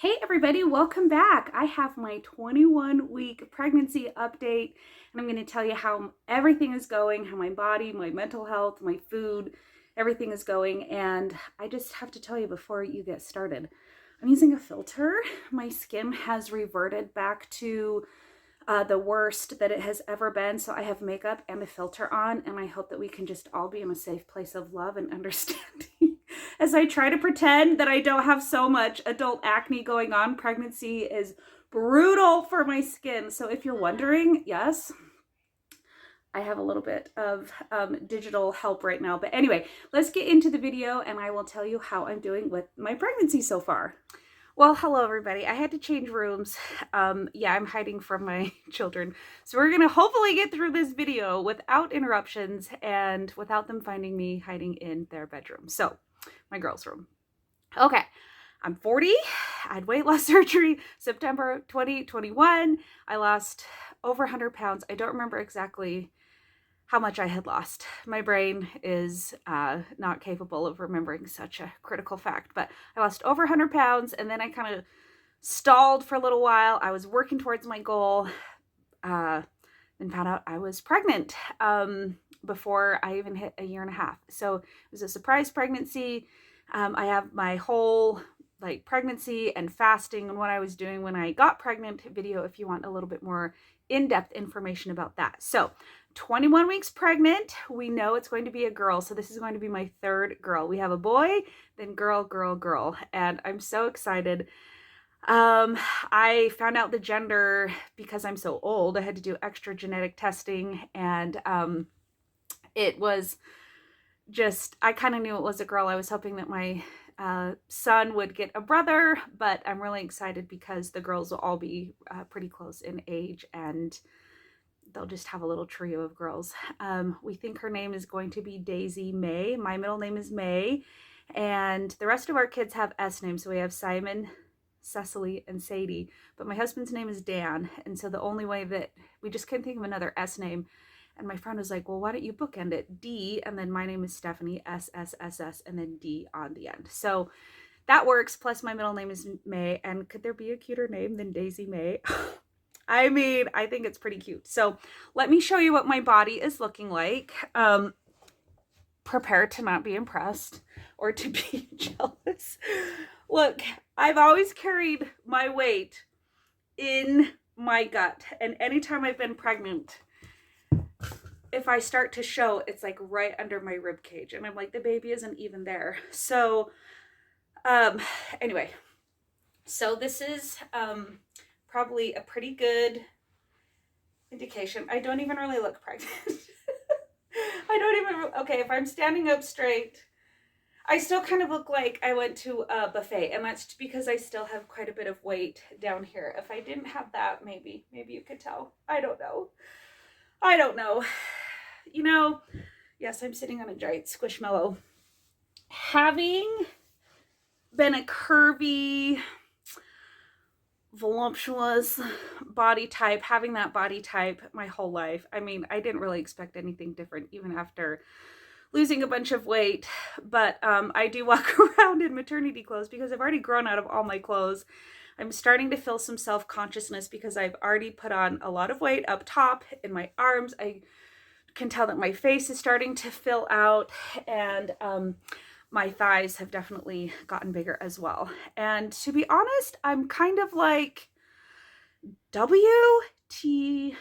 Hey everybody, welcome back. I have my 21-week pregnancy update, and I'm going to tell you how everything is going, how my body, my mental health, my food, everything is going. And I just have to tell you before you get started, I'm using a filter. My skin has reverted back to the worst that it has ever been. So I have makeup and a filter on, and I hope that we can just all be in a safe place of love and understanding as I try to pretend that I don't have so much adult acne going on. Pregnancy is brutal for my skin. So if you're wondering, yes, I have a little bit of digital help right now. But anyway, let's get into the video and I will tell you how I'm doing with my pregnancy so far. Well, hello everybody. I had to change rooms. Yeah, I'm hiding from my children. So we're gonna hopefully get through this video without interruptions and without them finding me hiding in their bedroom. So, my girls' room. Okay, I'm 40. I had weight loss surgery September 2021. I lost over 100 pounds. I don't remember exactly how much I had lost. My brain is not capable of remembering such a critical fact, but I lost over 100 pounds and then I kind of stalled for a little while. I was working towards my goal, then found out I was pregnant before I even hit a year and a half. So it was a surprise pregnancy. I have my whole pregnancy and fasting and what I was doing when I got pregnant video if you want a little bit more in-depth information about that. So 21 weeks pregnant, we know it's going to be a girl. So this is going to be my third girl. We have a boy, then girl, girl, girl. And I'm so excited. I found out the gender because I'm so old. I had to do extra genetic testing and it was just, I kind of knew it was a girl. I was hoping that my son would get a brother, but I'm really excited because the girls will all be pretty close in age and they'll just have a little trio of girls. We think her name is going to be Daisy May. My middle name is May, and the rest of our kids have S names. So we have Simon, Cecily, and Sadie, but my husband's name is Dan, and so the only way that we just couldn't think of another S name. And my friend was like, well, why don't you bookend it? D, and then my name is Stephanie, S, S, S, S, and then D on the end. So that works, plus my middle name is May, and could there be a cuter name than Daisy May? I mean, I think it's pretty cute. So let me show you what my body is looking like. Prepare to not be impressed or to be jealous. Look, I've always carried my weight in my gut. And anytime I've been pregnant, if I start to show, it's like right under my rib cage. And I'm like, the baby isn't even there. So anyway, so this is probably a pretty good indication. I don't even really look pregnant. Okay, if I'm standing up straight, I still kind of look like I went to a buffet, and that's because I still have quite a bit of weight down here. If I didn't have that, maybe you could tell. I don't know. You know, yes, I'm sitting on a giant squishmallow. Having been a curvy, voluptuous body type, having that body type my whole life, I mean, I didn't really expect anything different even after losing a bunch of weight, but I do walk around in maternity clothes because I've already grown out of all my clothes. I'm starting to feel some self-consciousness because I've already put on a lot of weight up top in my arms. I can tell that my face is starting to fill out, and my thighs have definitely gotten bigger as well. And to be honest, I'm kind of like WTF,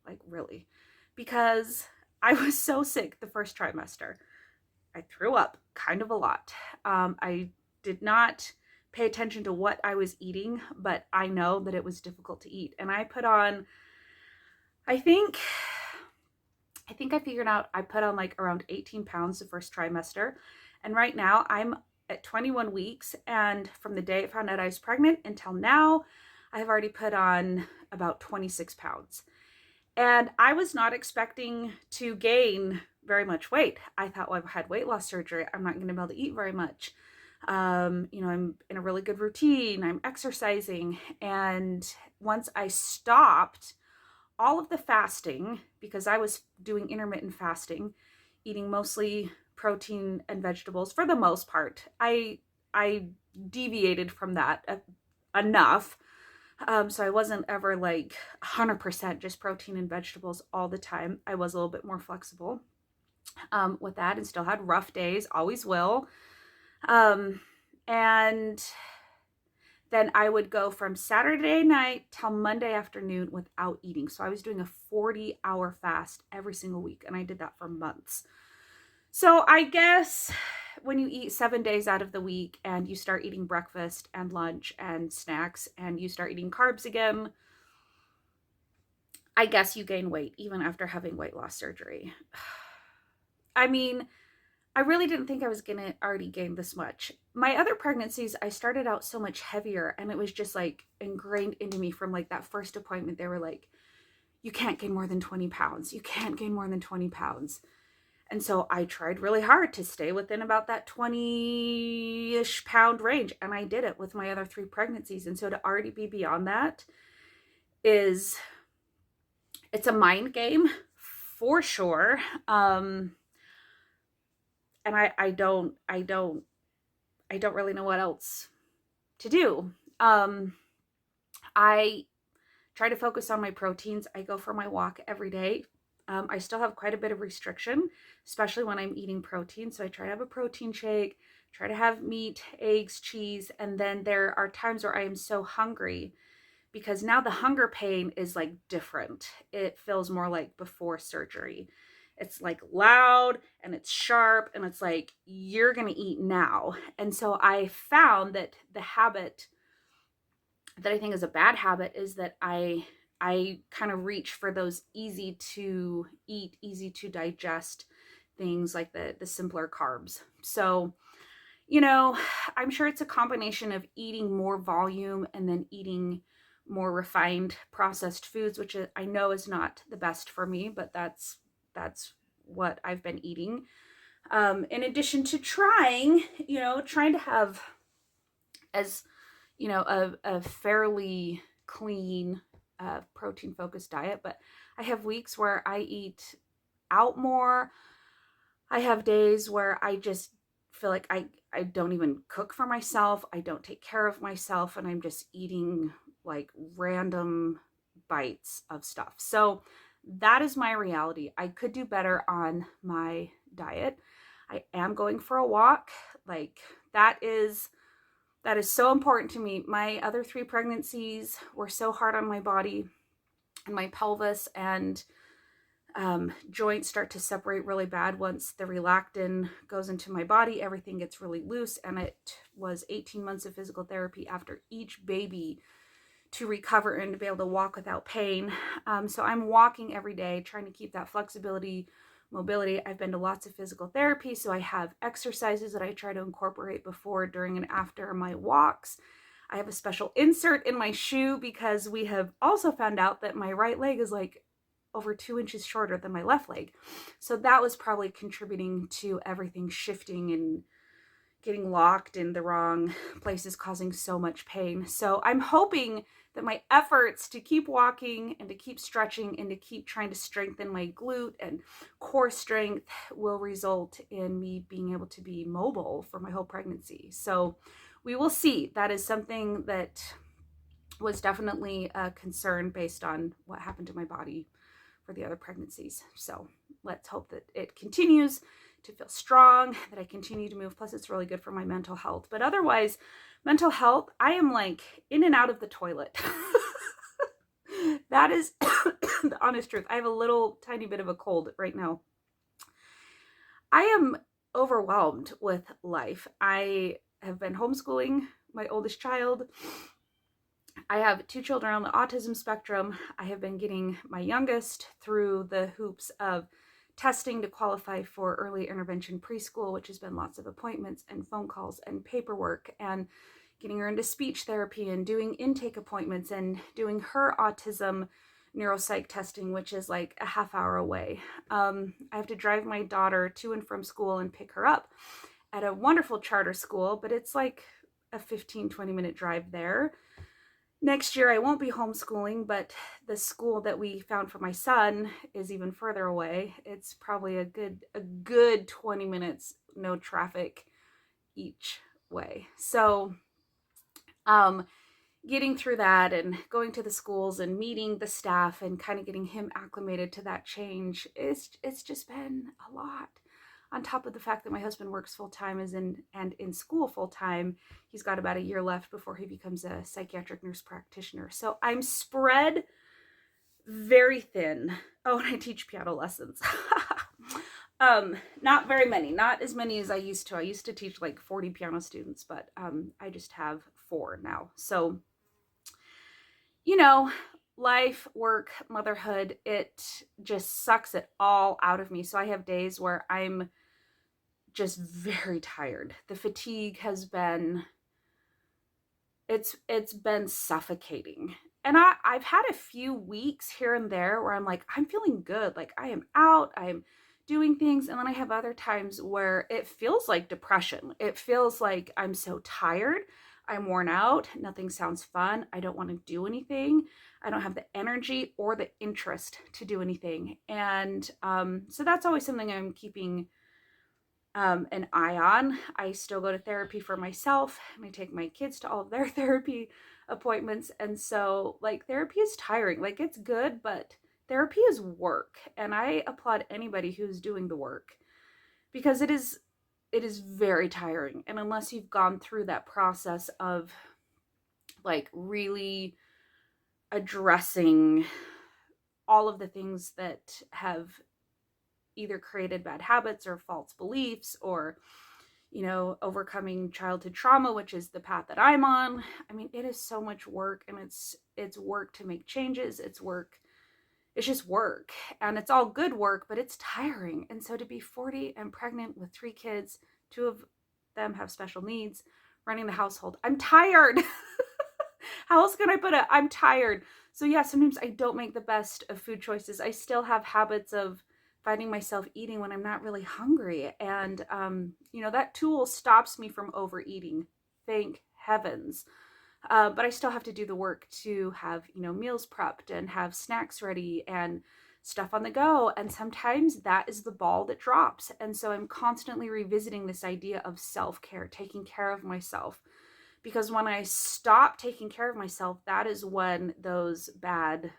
like really, because I was so sick the first trimester. I threw up kind of a lot. I did not pay attention to what I was eating, but I know that it was difficult to eat. And I put on, I think I figured out I put on like around 18 pounds the first trimester. And right now I'm at 21 weeks. And from the day I found out I was pregnant until now, I have already put on about 26 pounds. And I was not expecting to gain very much weight. I thought, well, I've had weight loss surgery. I'm not going to be able to eat very much. I'm in a really good routine. I'm exercising. And once I stopped all of the fasting, because I was doing intermittent fasting, eating mostly protein and vegetables for the most part. I deviated from that enough. So I wasn't ever like 100% just protein and vegetables all the time. I was a little bit more flexible with that, and still had rough days, always will. And then I would go from Saturday night till Monday afternoon without eating. So I was doing a 40-hour fast every single week, and I did that for months. So I guess when you eat 7 days out of the week and you start eating breakfast and lunch and snacks and you start eating carbs again, I guess you gain weight even after having weight loss surgery. I mean, I really didn't think I was going to already gain this much. My other pregnancies, I started out so much heavier, and it was just like ingrained into me from like that first appointment. They were like, you can't gain more than 20 pounds. You can't gain more than 20 pounds. And so I tried really hard to stay within about that 20-ish pound range. And I did it with my other 3 pregnancies. And so to already be beyond that it's a mind game for sure. And I don't really know what else to do. I try to focus on my proteins. I go for my walk every day. I still have quite a bit of restriction, especially when I'm eating protein. So I try to have a protein shake, try to have meat, eggs, cheese. And then there are times where I am so hungry, because now the hunger pain is like different. It feels more like before surgery. It's like loud and it's sharp, and it's like, you're going to eat now. And so I found that the habit that I think is a bad habit is that I kind of reach for those easy to eat, easy to digest things, like the simpler carbs. So, I'm sure it's a combination of eating more volume and then eating more refined processed foods, which I know is not the best for me, but that's what I've been eating. In addition to trying to have as, a fairly clean, protein focused diet. But I have weeks where I eat out more. I have days where I just feel like I don't even cook for myself. I don't take care of myself, and I'm just eating like random bites of stuff. So that is my reality. I could do better on my diet. I am going for a walk. Like that is so important to me. My other 3 pregnancies were so hard on my body and my pelvis, and joints start to separate really bad once the relactin goes into my body. Everything gets really loose, and it was 18 months of physical therapy after each baby to recover and to be able to walk without pain. So I'm walking every day, trying to keep that flexibility, mobility. I've been to lots of physical therapy, so I have exercises that I try to incorporate before, during, and after my walks. I have a special insert in my shoe because we have also found out that my right leg is like over 2 inches shorter than my left leg. So that was probably contributing to everything shifting and getting locked in the wrong places, causing so much pain. So I'm hoping that my efforts to keep walking and to keep stretching and to keep trying to strengthen my glute and core strength will result in me being able to be mobile for my whole pregnancy. So we will see. That is something that was definitely a concern based on what happened to my body for the other pregnancies. So let's hope that it continues to feel strong, that I continue to move. Plus, it's really good for my mental health. But otherwise, mental health, I am like in and out of the toilet. That is the honest truth. I have a little tiny bit of a cold right now. I am overwhelmed with life. I have been homeschooling my oldest child. I have 2 children on the autism spectrum. I have been getting my youngest through the hoops of testing to qualify for early intervention preschool, which has been lots of appointments and phone calls and paperwork, and getting her into speech therapy and doing intake appointments and doing her autism neuropsych testing, which is like a half hour away. I have to drive my daughter to and from school and pick her up at a wonderful charter school, but it's like a 15-20 minute drive there. Next year, I won't be homeschooling, but the school that we found for my son is even further away. It's probably a good 20 minutes, no traffic each way. So, getting through that and going to the schools and meeting the staff and kind of getting him acclimated to that change, it's just been a lot. On top of the fact that my husband works full-time and in school full-time, he's got about a year left before he becomes a psychiatric nurse practitioner. So I'm spread very thin. Oh, and I teach piano lessons. Not very many, not as many as I used to. I used to teach like 40 piano students, but I just have 4 now. So, you know, life, work, motherhood, it just sucks it all out of me. So I have days where I'm just very tired. The fatigue has been, it's been suffocating. And I've had a few weeks here and there where I'm like, I'm feeling good. Like I am out, I'm doing things. And then I have other times where it feels like depression. It feels like I'm so tired. I'm worn out. Nothing sounds fun. I don't want to do anything. I don't have the energy or the interest to do anything. And so that's always something I'm keeping an eye on. I still go to therapy for myself, and I take my kids to all of their therapy appointments. And so like therapy is tiring. Like it's good, but therapy is work. And I applaud anybody who's doing the work because it is very tiring. And unless you've gone through that process of like really addressing all of the things that have either created bad habits or false beliefs or, you know, overcoming childhood trauma, which is the path that I'm on. I mean, it is so much work, and it's work to make changes. It's work. It's just work, and it's all good work, but it's tiring. And so to be 40 and pregnant with 3 kids, 2 of them have special needs, running the household, I'm tired. How else can I put it? I'm tired. So yeah, sometimes I don't make the best of food choices. I still have habits of finding myself eating when I'm not really hungry. And, you know, that tool stops me from overeating. Thank heavens. But I still have to do the work to have, you know, meals prepped and have snacks ready and stuff on the go. And sometimes that is the ball that drops. And so I'm constantly revisiting this idea of self-care, taking care of myself. Because when I stop taking care of myself, that is when those bad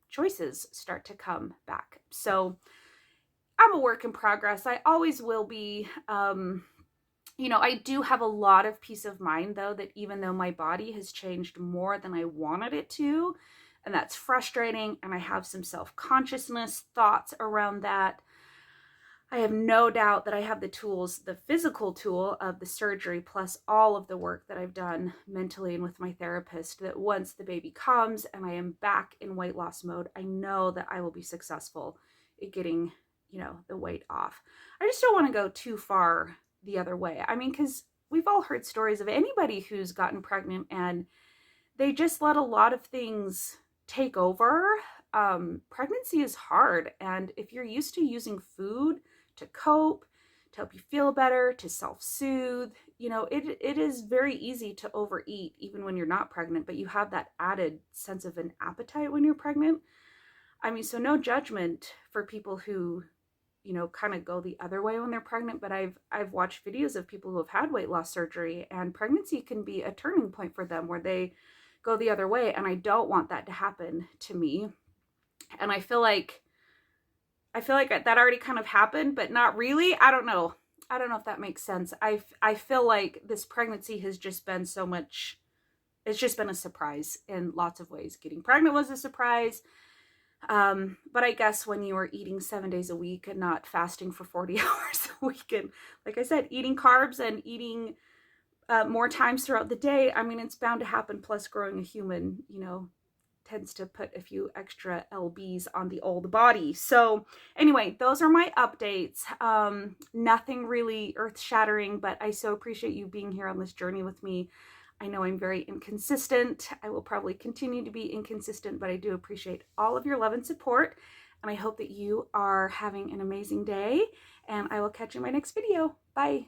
choices start to come back. So I'm a work in progress. I always will be. You know, I do have a lot of peace of mind, though, that even though my body has changed more than I wanted it to, and that's frustrating, and I have some self-consciousness thoughts around that, I have no doubt that I have the tools, the physical tool of the surgery, plus all of the work that I've done mentally and with my therapist, that once the baby comes and I am back in weight loss mode, I know that I will be successful at getting, you know, the weight off. I just don't want to go too far the other way. I mean, because we've all heard stories of anybody who's gotten pregnant and they just let a lot of things take over. Pregnancy is hard. And if you're used to using food to cope, to help you feel better, to self-soothe, you know, it is very easy to overeat even when you're not pregnant, but you have that added sense of an appetite when you're pregnant. I mean, so no judgment for people who, you know, kind of go the other way when they're pregnant, but I've watched videos of people who have had weight loss surgery, and pregnancy can be a turning point for them where they go the other way, and I don't want that to happen to me. And I feel like that already kind of happened, but not really. I don't know if that makes sense. I feel like this pregnancy has just been so much, it's just been a surprise in lots of ways. Getting pregnant was a surprise. But I guess when you are eating 7 days a week and not fasting for 40 hours a week, and like I said, eating carbs and eating more times throughout the day, I mean, it's bound to happen. Plus growing a human, you know, tends to put a few extra lbs on the old body. So anyway, those are my updates. Nothing really earth-shattering, but I so appreciate you being here on this journey with me. I know I'm very inconsistent. I will probably continue to be inconsistent, but I do appreciate all of your love and support. And I hope that you are having an amazing day, and I will catch you in my next video. Bye.